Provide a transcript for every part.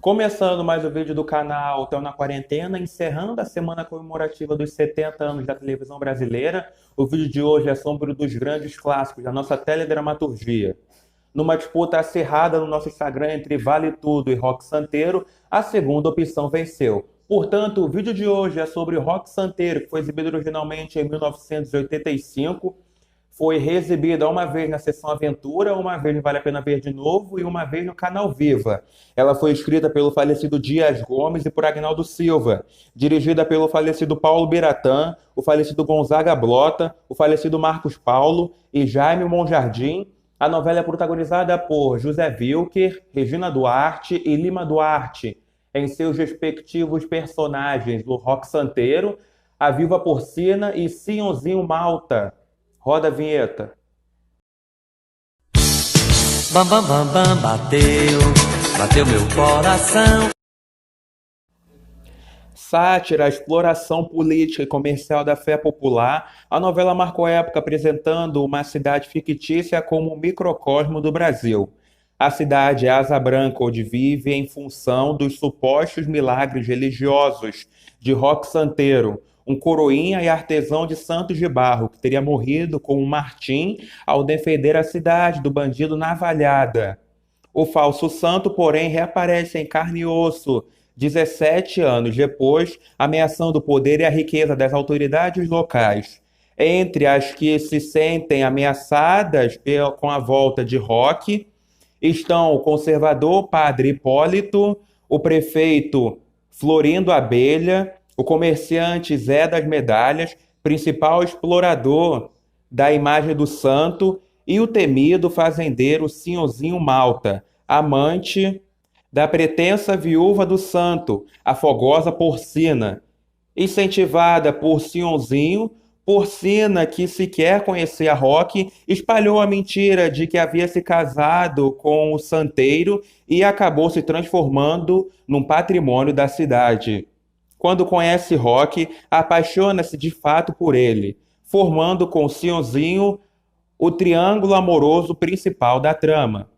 Começando mais um vídeo do canal Theo na Quarentena, encerrando a semana comemorativa dos 70 anos da televisão brasileira. O vídeo de hoje é sobre um dos grandes clássicos da nossa teledramaturgia. Numa disputa acirrada no nosso Instagram entre Vale Tudo e Roque Santeiro, a segunda opção venceu. Portanto, o vídeo de hoje é sobre Roque Santeiro, que foi exibido originalmente em 1985. Foi reexibida uma vez na Sessão Aventura, uma vez no Vale a Pena Ver de Novo e uma vez no Canal Viva. Ela foi escrita pelo falecido Dias Gomes e por Agnaldo Silva, dirigida pelo falecido Paulo Biratã, o falecido Gonzaga Blota, o falecido Marcos Paulo e Jaime Monjardim. A novela é protagonizada por José Wilker, Regina Duarte e Lima Duarte, em seus respectivos personagens do Roque Santeiro, a Viúva Porcina e Sionzinho Malta. Roda a vinheta. Bam, bam, bam, bam, bateu meu coração. Sátira, exploração política e comercial da fé popular, a novela marcou a época apresentando uma cidade fictícia como um microcosmo do Brasil. A cidade é Asa Branca, onde vive em função dos supostos milagres religiosos de Roque Santeiro, um coroinha e artesão de Santos de Barro, que teria morrido com um Martim ao defender a cidade do bandido Navalhada. O falso santo, porém, reaparece em carne e osso 17 anos depois, ameaçando o poder e a riqueza das autoridades locais. Entre as que se sentem ameaçadas com a volta de Roque estão o conservador Padre Hipólito, o prefeito Florindo Abelha, o comerciante Zé das Medalhas, principal explorador da imagem do santo, e o temido fazendeiro Sinhozinho Malta, amante da pretensa viúva do santo, a fogosa Porcina. Incentivada por Sionzinho, Porcina, que sequer conhecia Roque, espalhou a mentira de que havia se casado com o santeiro e acabou se transformando num patrimônio da cidade. Quando conhece Roque, apaixona-se de fato por ele, formando com Sionzinho o triângulo amoroso principal da trama.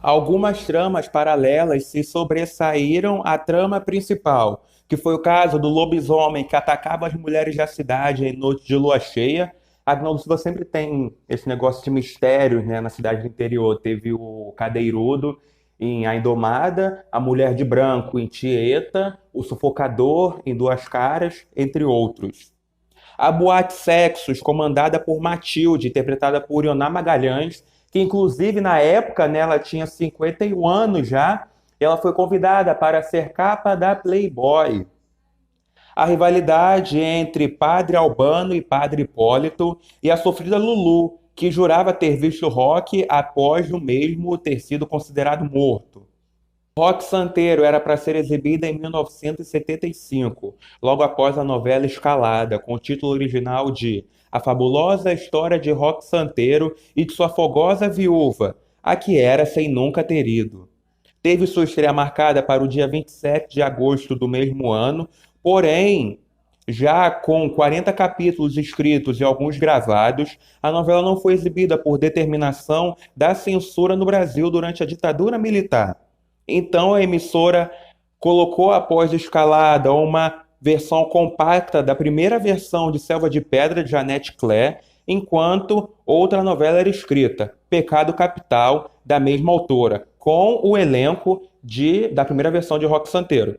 Algumas tramas paralelas se sobressaíram à trama principal, que foi o caso do lobisomem que atacava as mulheres da cidade em noite de lua cheia. Agnaldo Silva sempre tem esse negócio de mistérios, né, na cidade do interior. Teve o Cadeirudo em A Indomada, a Mulher de Branco em Tieta, o Sufocador em Duas Caras, entre outros. A Boate Sexos, comandada por Matilde, interpretada por Ioná Magalhães, que inclusive na época, né, ela tinha 51 anos já, ela foi convidada para ser capa da Playboy. A rivalidade entre Padre Albano e Padre Hipólito e a sofrida Lulu, que jurava ter visto Roque após o mesmo ter sido considerado morto. Roque Santeiro era para ser exibida em 1975, logo após a novela Escalada, com o título original de A Fabulosa História de Roque Santeiro e de sua fogosa viúva, a que era sem nunca ter ido. Teve sua estreia marcada para o dia 27 de agosto do mesmo ano, porém, já com 40 capítulos escritos e alguns gravados, a novela não foi exibida por determinação da censura no Brasil durante a ditadura militar. Então a emissora colocou após Escalada uma versão compacta da primeira versão de Selva de Pedra de Janete Claire, enquanto outra novela era escrita, Pecado Capital, da mesma autora, com o elenco da primeira versão de Roque Santeiro.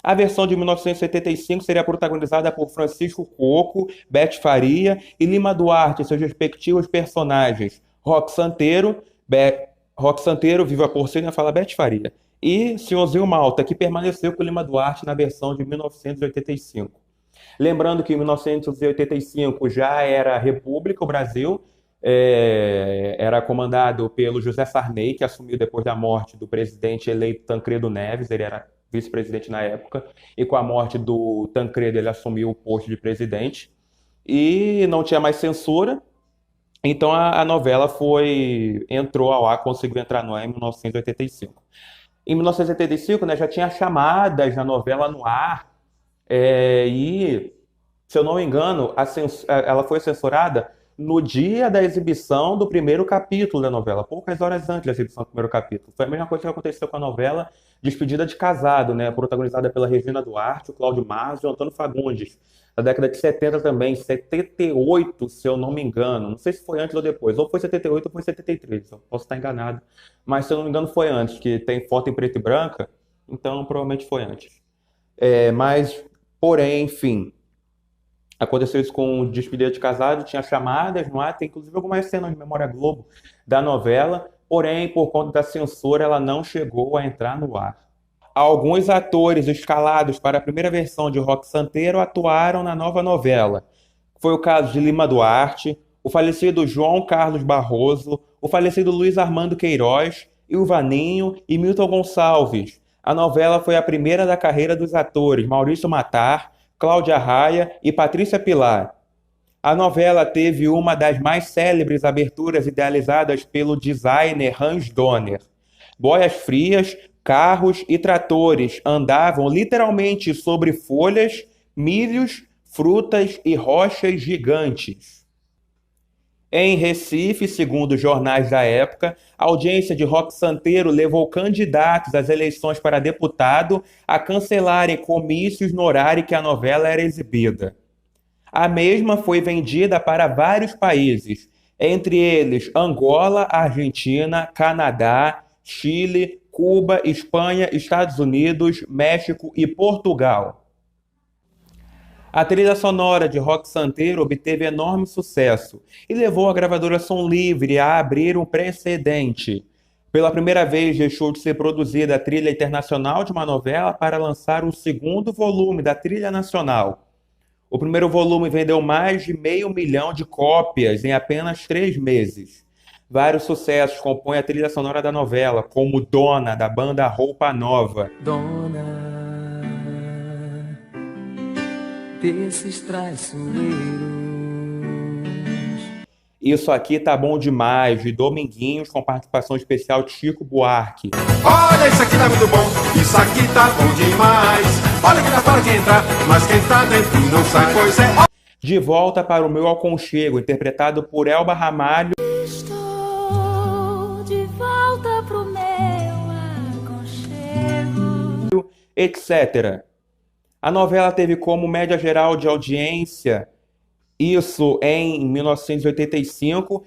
A versão de 1975 seria protagonizada por Francisco Coco, Beth Faria e Lima Duarte, seus respectivos personagens, Roque Santeiro, Viva Porcina, fala Beth Faria, e Senhorzinho Malta, que permaneceu com Lima Duarte na versão de 1985. Lembrando que em 1985 já era República o Brasil, era comandado pelo José Sarney, que assumiu depois da morte do presidente eleito Tancredo Neves, ele era vice-presidente na época, e com a morte do Tancredo ele assumiu o posto de presidente, e não tinha mais censura. Então a novela entrou ao ar, conseguiu entrar no ar em 1985. Em 1985, né, já tinha chamadas na novela no ar, e, se eu não me engano, ela foi censurada no dia da exibição do primeiro capítulo da novela, poucas horas antes da exibição do primeiro capítulo. Foi a mesma coisa que aconteceu com a novela Despedida de Casado, né? Protagonizada pela Regina Duarte, o Cláudio Marzo e o Antônio Fagundes, da década de 70 também, 78, se eu não me engano. Não sei se foi antes ou depois, ou foi 78 ou foi 73, eu posso estar enganado. Mas se eu não me engano foi antes, que tem foto em preto e branca, então provavelmente foi antes. Porém, enfim, aconteceu isso com Despedida de Casado, tinha chamadas no ar, tem inclusive algumas cenas de Memória Globo da novela, porém, por conta da censura, ela não chegou a entrar no ar. Alguns atores escalados para a primeira versão de Roque Santeiro atuaram na nova novela. Foi o caso de Lima Duarte, o falecido João Carlos Barroso, o falecido Luiz Armando Queiroz, Ilvaninho e Milton Gonçalves. A novela foi a primeira da carreira dos atores Maurício Matar, Cláudia Raia e Patrícia Pilar. A novela teve uma das mais célebres aberturas idealizadas pelo designer Hans Donner. Boias frias, carros e tratores andavam literalmente sobre folhas, milhos, frutas e rochas gigantes. Em Recife, segundo os jornais da época, a audiência de Roque Santeiro levou candidatos às eleições para deputado a cancelarem comícios no horário que a novela era exibida. A mesma foi vendida para vários países, entre eles Angola, Argentina, Canadá, Chile, Cuba, Espanha, Estados Unidos, México e Portugal. A trilha sonora de Roque Santeiro obteve enorme sucesso e levou a gravadora Som Livre a abrir um precedente. Pela primeira vez, deixou de ser produzida a trilha internacional de uma novela para lançar o segundo volume da trilha nacional. O primeiro volume vendeu mais de 500 mil de cópias em apenas 3 meses. Vários sucessos compõem a trilha sonora da novela, como Dona, da banda Roupa Nova. Dona desses traiçoeiros. Isso Aqui Tá Bom Demais, de Dominguinhos, com participação especial de Chico Buarque. Olha, isso aqui tá muito bom, isso aqui tá bom demais. Olha que dá para de entrar, mas quem tá dentro não sai, pois é. De Volta para o Meu Aconchego, interpretado por Elba Ramalho. Estou de volta pro meu aconchego, etc. A novela teve como média geral de audiência, isso em 1985,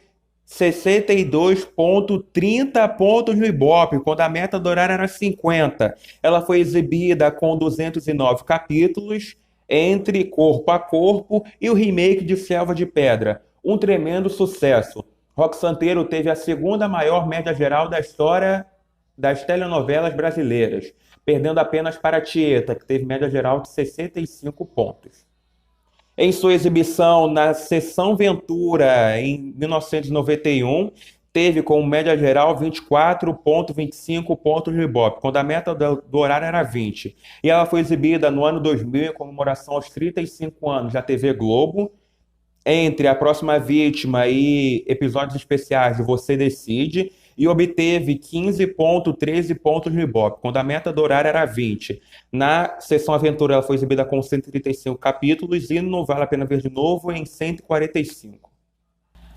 62,30 pontos no Ibope, quando a meta do horário era 50. Ela foi exibida com 209 capítulos, entre Corpo a Corpo e o remake de Selva de Pedra. Um tremendo sucesso. Roque Santeiro teve a segunda maior média geral da história das telenovelas brasileiras, perdendo apenas para Tieta, que teve média geral de 65 pontos. Em sua exibição na Sessão Ventura, em 1991, teve como média geral 24,25 pontos no Ibope, quando a meta do horário era 20. E ela foi exibida no ano 2000, em comemoração aos 35 anos da TV Globo, entre A Próxima Vítima e episódios especiais de Você Decide, e obteve 15,13 pontos no Ibope, quando a meta do horário era 20. Na Sessão Aventura, ela foi exibida com 135 capítulos e no Vale a Pena Ver de Novo em 145.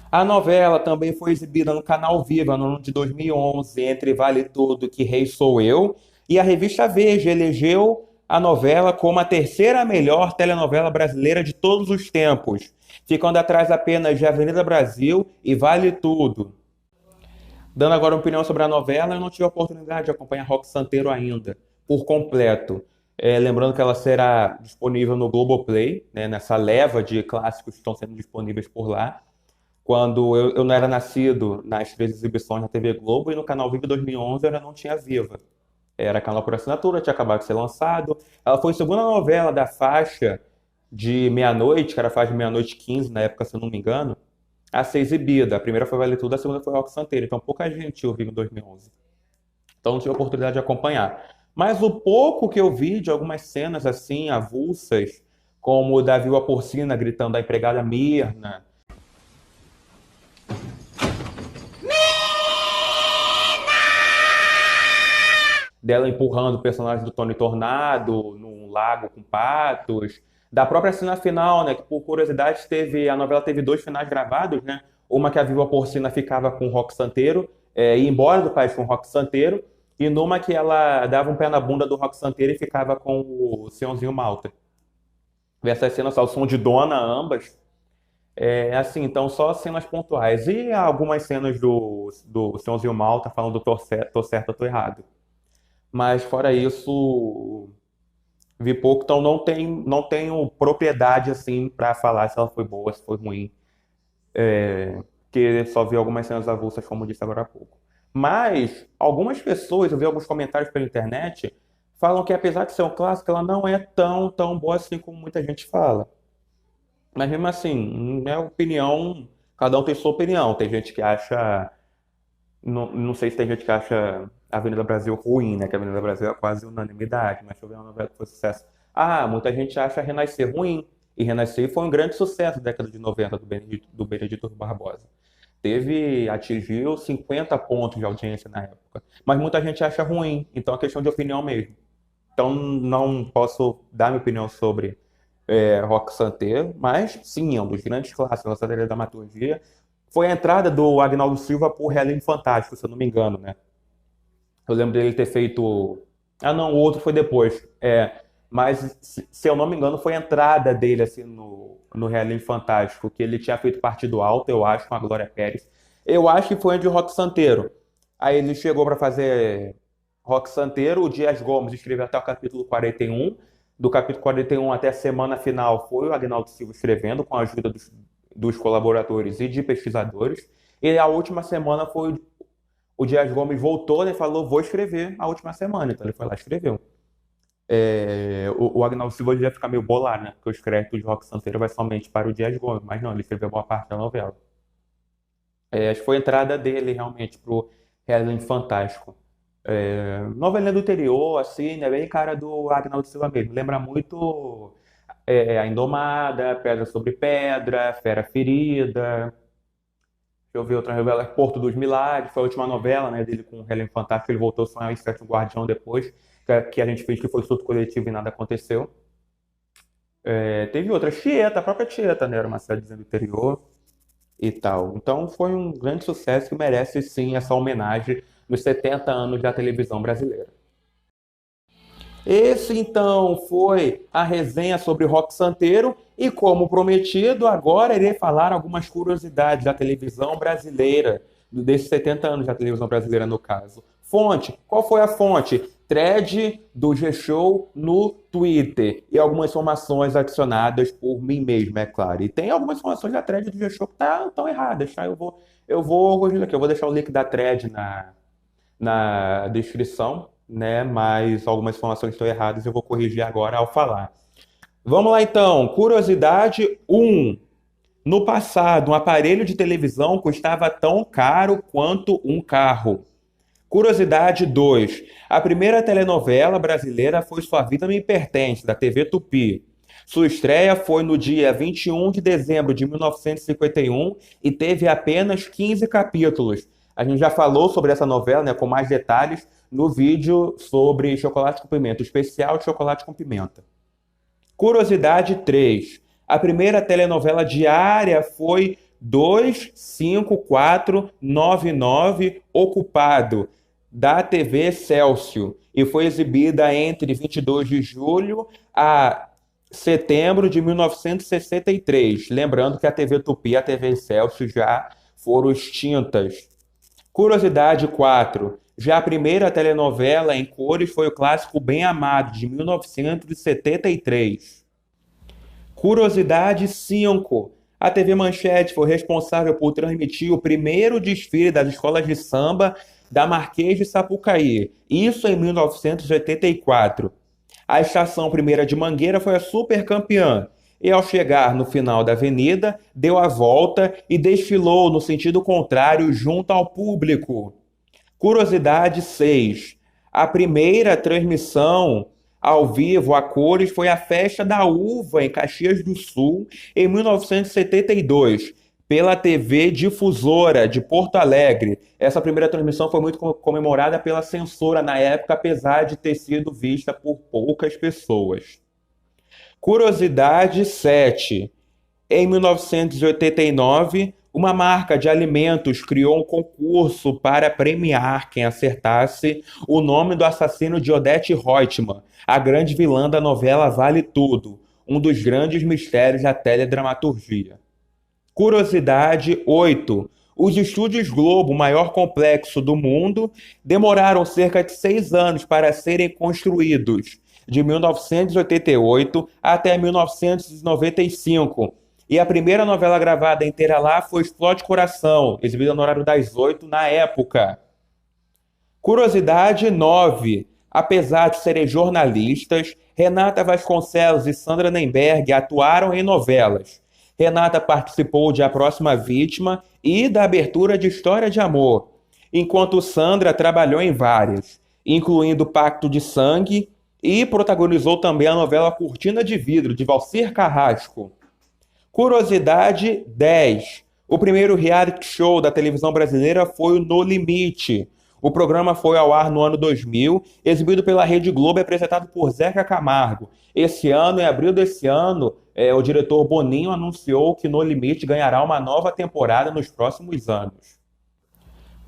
A novela também foi exibida no Canal Viva no ano de 2011, entre Vale Tudo, Que Rei Sou Eu, e a revista Veja elegeu a novela como a terceira melhor telenovela brasileira de todos os tempos, ficando atrás apenas de Avenida Brasil e Vale Tudo. Dando agora uma opinião sobre a novela, eu não tive a oportunidade de acompanhar Roque Santeiro ainda, por completo. Lembrando que ela será disponível no Globoplay, né, nessa leva de clássicos que estão sendo disponíveis por lá. Quando eu não era nascido nas 3 exibições na TV Globo, e no Canal Viva 2011 eu ainda não tinha Viva. Era canal por assinatura, tinha acabado de ser lançado. Ela foi a segunda novela da faixa de meia-noite, que era a faixa de meia-noite 15, na época, se eu não me engano, a ser exibida. A primeira foi Vale Tudo, a segunda foi Roque Santeiro. Então pouca gente eu vi em 2011. Então não tive a oportunidade de acompanhar. Mas o pouco que eu vi de algumas cenas assim, avulsas, como o da viúva porcina gritando à empregada Mirna, dela empurrando o personagem do Tony Tornado num lago com patos, Da própria cena final, né? Que por curiosidade a novela teve dois finais gravados, né? Uma que a Viva Porcina ficava com o Roque Santeiro, ia embora do país com o Roque Santeiro, e numa que ela dava um pé na bunda do Roque Santeiro e ficava com o Senhorzinho Malta. Essas cenas, ao som de Dona, ambas. Assim, então só cenas pontuais. E algumas cenas do Senhorzinho Malta falando tô certo, tô errado. Mas fora isso, vi pouco, então não tenho propriedade assim para falar se ela foi boa, se foi ruim. Que só vi algumas cenas avulsas, como disse agora há pouco. Mas algumas pessoas, eu vi alguns comentários pela internet, falam que apesar de ser um clássico, ela não é tão boa assim como muita gente fala. Mas mesmo assim, minha opinião, cada um tem sua opinião. Tem gente que acha, não sei se tem gente que acha a Avenida Brasil ruim, né? Que a Avenida Brasil é quase unanimidade, mas deixa eu ver uma novela que foi sucesso. Ah, muita gente acha Renascer ruim. E Renascer foi um grande sucesso na década de 90 do Benedito Barbosa. Atingiu 50 pontos de audiência na época. Mas muita gente acha ruim, então é questão de opinião mesmo. Então não posso dar minha opinião sobre Roque Santeiro, mas sim, é um dos grandes clássicos da dramaturgia. Foi a entrada do Agnaldo Silva por Realinho Fantástico, se eu não me engano, né? Eu lembro dele ter feito. Ah, não, o outro foi depois. Mas, se eu não me engano, foi a entrada dele assim, no Realinho Fantástico, que ele tinha feito Partido Alto, eu acho, com a Glória Pérez. Eu acho que foi onde o Roque Santeiro. Aí ele chegou para fazer Roque Santeiro, o Dias Gomes escreveu até o capítulo 41. Do capítulo 41 até a semana final foi o Agnaldo Silva escrevendo, com a ajuda dos colaboradores e de pesquisadores. E a última semana foi o Dias Gomes voltou, né, e falou, vou escrever a última semana. Então ele foi lá e escreveu. O Agnaldo Silva já ia ficar meio bolado, né? Porque os créditos de Roque Santeiro vai somente para o Dias Gomes, mas não, ele escreveu boa parte da novela. Acho que foi a entrada dele realmente pro Realinho Fantástico. Novelinha do interior, assim, né? Bem cara do Agnaldo Silva mesmo. Lembra muito A Indomada, Pedra sobre Pedra, Fera Ferida. Deixa eu ver outra novela, Porto dos Milagres, foi a última novela, né, dele com o Realinho Fantástico. Ele voltou só em Sétimo Guardião depois, que a gente fez que foi surto coletivo e nada aconteceu. Teve outra, Tieta, a própria Tieta, né? Era uma cidadezinha do interior e tal. Então foi um grande sucesso que merece sim essa homenagem nos 70 anos da televisão brasileira. Esse então foi a resenha sobre Roque Santeiro e, como prometido, agora irei falar algumas curiosidades da televisão brasileira, desses 70 anos da televisão brasileira no caso. Fonte, qual foi a fonte? Thread do G-Show no Twitter e algumas informações adicionadas por mim mesmo, é claro. E tem algumas informações da thread do G-Show que estão erradas, tá? Eu vou corrigir aqui, eu vou deixar o link da thread na descrição, né? Mas algumas informações estão erradas, eu vou corrigir agora ao falar. Vamos lá então, curiosidade 1. No passado, um aparelho de televisão custava tão caro quanto um carro. Curiosidade 2. A primeira telenovela brasileira foi Sua Vida Me Pertence, da TV Tupi. Sua estreia foi no dia 21 de dezembro de 1951 e teve apenas 15 capítulos. A gente já falou sobre essa novela, né, com mais detalhes no vídeo sobre Chocolate com Pimenta, especial de Chocolate com Pimenta. Curiosidade 3. A primeira telenovela diária foi 25499 Ocupado, da TV Excelsior, e foi exibida entre 22 de julho a setembro de 1963. Lembrando que a TV Tupi e a TV Excelsior já foram extintas. Curiosidade 4. Já a primeira telenovela em cores foi o clássico Bem Amado, de 1973. Curiosidade 5. A TV Manchete foi responsável por transmitir o primeiro desfile das escolas de samba da Marquês de Sapucaí, isso em 1984. A estação primeira de Mangueira foi a supercampeã, e ao chegar no final da avenida, deu a volta e desfilou no sentido contrário junto ao público. Curiosidade 6. A primeira transmissão ao vivo a cores foi a Festa da Uva em Caxias do Sul, em 1972, pela TV Difusora de Porto Alegre. Essa primeira transmissão foi muito comemorada pela censora na época, apesar de ter sido vista por poucas pessoas. Curiosidade 7. Em 1989, uma marca de alimentos criou um concurso para premiar quem acertasse o nome do assassino de Odete Roitman, a grande vilã da novela Vale Tudo, um dos grandes mistérios da teledramaturgia. Curiosidade 8. Os estúdios Globo, o maior complexo do mundo, demoraram cerca de 6 anos para serem construídos, de 1988 até 1995. E a primeira novela gravada inteira lá foi Explode Coração, exibida no horário das 8 na época. Curiosidade 9. Apesar de serem jornalistas, Renata Vasconcelos e Sandra Nemberg atuaram em novelas. Renata participou de A Próxima Vítima e da abertura de História de Amor, enquanto Sandra trabalhou em várias, incluindo Pacto de Sangue, e protagonizou também a novela Cortina de Vidro, de Valcir Carrasco. Curiosidade 10. O primeiro reality show da televisão brasileira foi o No Limite. O programa foi ao ar no ano 2000, exibido pela Rede Globo e apresentado por Zeca Camargo. Esse ano, em abril desse ano, o diretor Boninho anunciou que No Limite ganhará uma nova temporada nos próximos anos.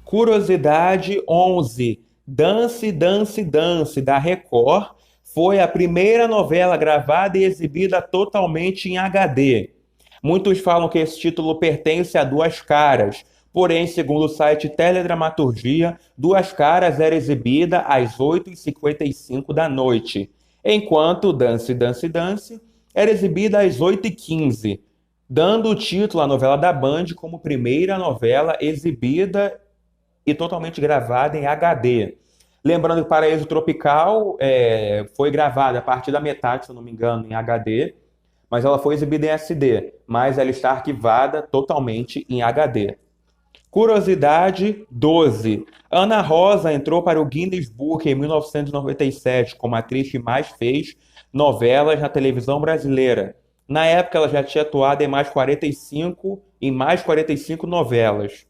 Curiosidade 11. Dance, Dance, Dance, da Record, foi a primeira novela gravada e exibida totalmente em HD. Muitos falam que esse título pertence a Duas Caras, porém, segundo o site Teledramaturgia, Duas Caras era exibida às 8h55 da noite, enquanto Dance, Dance, Dance era exibida às 8h15, dando o título à novela da Band como primeira novela exibida e totalmente gravada em HD. Lembrando que Paraíso Tropical foi gravada a partir da metade, se eu não me engano, em HD, mas ela foi exibida em SD, mas ela está arquivada totalmente em HD. Curiosidade 12. Ana Rosa entrou para o Guinness Book em 1997 como a atriz que mais fez novelas na televisão brasileira. Na época, ela já tinha atuado em mais 45 novelas.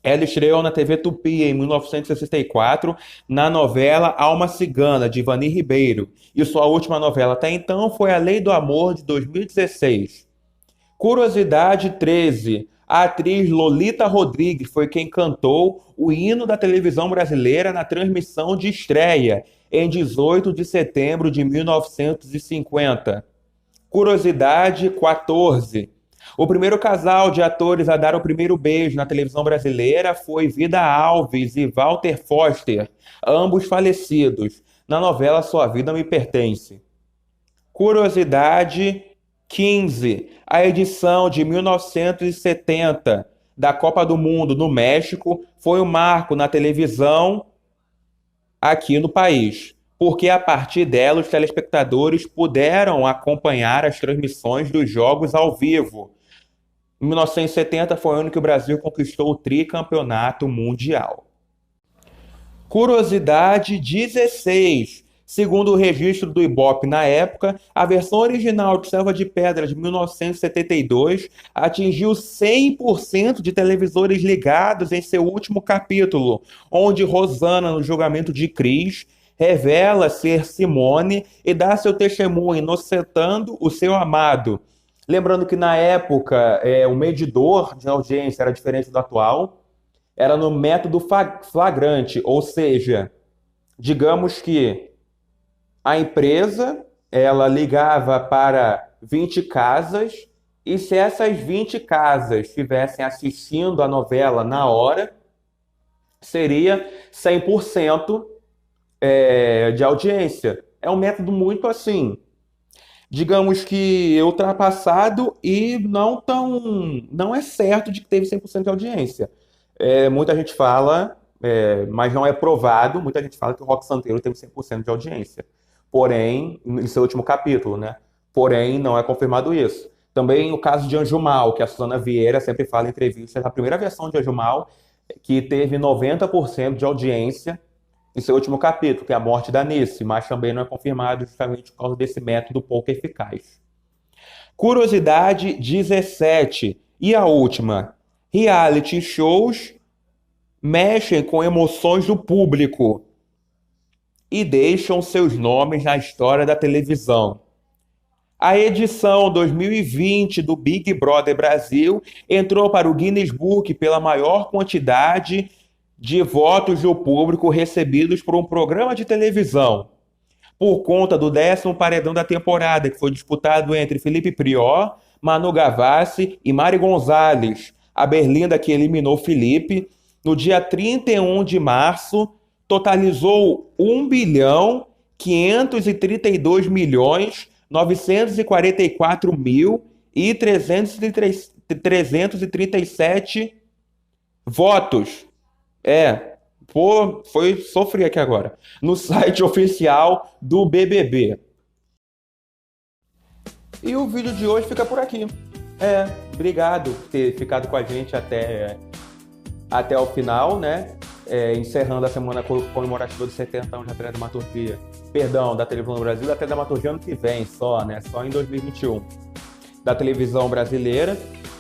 Ela estreou na TV Tupi em 1964 na novela Alma Cigana, de Ivani Ribeiro, e sua última novela até então foi A Lei do Amor, de 2016. Curiosidade 13. A atriz Lolita Rodrigues foi quem cantou o hino da televisão brasileira na transmissão de estreia, em 18 de setembro de 1950. Curiosidade 14. O primeiro casal de atores a dar o primeiro beijo na televisão brasileira foi Vida Alves e Walter Foster, ambos falecidos, na novela Sua Vida Me Pertence. Curiosidade 15. A edição de 1970 da Copa do Mundo no México foi um marco na televisão aqui no país, porque a partir dela os telespectadores puderam acompanhar as transmissões dos jogos ao vivo. Em 1970 foi o ano que o Brasil conquistou o tricampeonato mundial. Curiosidade 16. Segundo o registro do Ibope na época, a versão original de Selva de Pedra de 1972 atingiu 100% de televisores ligados em seu último capítulo, onde Rosana, no julgamento de Cris, revela ser Simone e dá seu testemunho inocentando o seu amado. Lembrando que na época o medidor de audiência era diferente do atual, era no método flagrante, ou seja, digamos que a empresa ela ligava para 20 casas e se essas 20 casas estivessem assistindo a novela na hora, seria 100% de audiência. É um método muito assim, digamos que ultrapassado e não é certo de que teve 100% de audiência. Muita gente fala, mas não é provado, muita gente fala que o Rock Santeiro teve 100% de audiência. Porém, em seu último capítulo, né? Porém, não é confirmado isso. Também o caso de Anjo Mal, que a Suzana Vieira sempre fala em entrevistas, a primeira versão de Anjo Mal, que teve 90% de audiência em seu último capítulo, que é a morte da Nice, mas também não é confirmado justamente por causa desse método pouco eficaz. Curiosidade 17. E a última. Reality shows mexem com emoções do público e deixam seus nomes na história da televisão. A edição 2020 do Big Brother Brasil entrou para o Guinness Book pela maior quantidade de votos do público recebidos por um programa de televisão, por conta do 10º paredão da temporada, que foi disputado entre Felipe Prior, Manu Gavassi e Mari Gonzalez. A Berlinda, que eliminou Felipe, no dia 31 de março, totalizou 1.534.944.337 votos. Foi sofrer aqui agora. No site oficial do BBB. E o vídeo de hoje fica por aqui. Obrigado por ter ficado com a gente até o final, né? Encerrando a semana comemorativa do 70 anos da teledramaturgia. Perdão, da televisão do Brasil, da teledramaturgia ano que vem só, né? Só em 2021. Da televisão brasileira.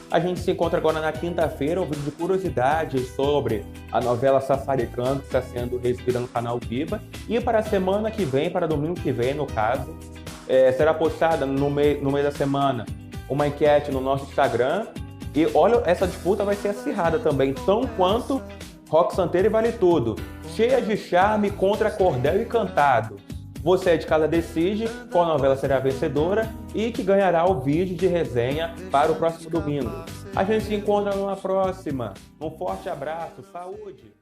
A gente se encontra agora na quinta-feira, um vídeo de curiosidades sobre a novela Sassaricando, que está sendo exibida no canal Viva. E para a semana que vem, para domingo que vem, no caso, será postada no meio da semana uma enquete no nosso Instagram. E olha, essa disputa vai ser acirrada também, tão quanto Rock Santeiro e Vale Tudo. Cheia de charme contra cordel e cantado. Você de casa decide qual novela será a vencedora e que ganhará o vídeo de resenha para o próximo domingo. A gente se encontra numa próxima. Um forte abraço, saúde!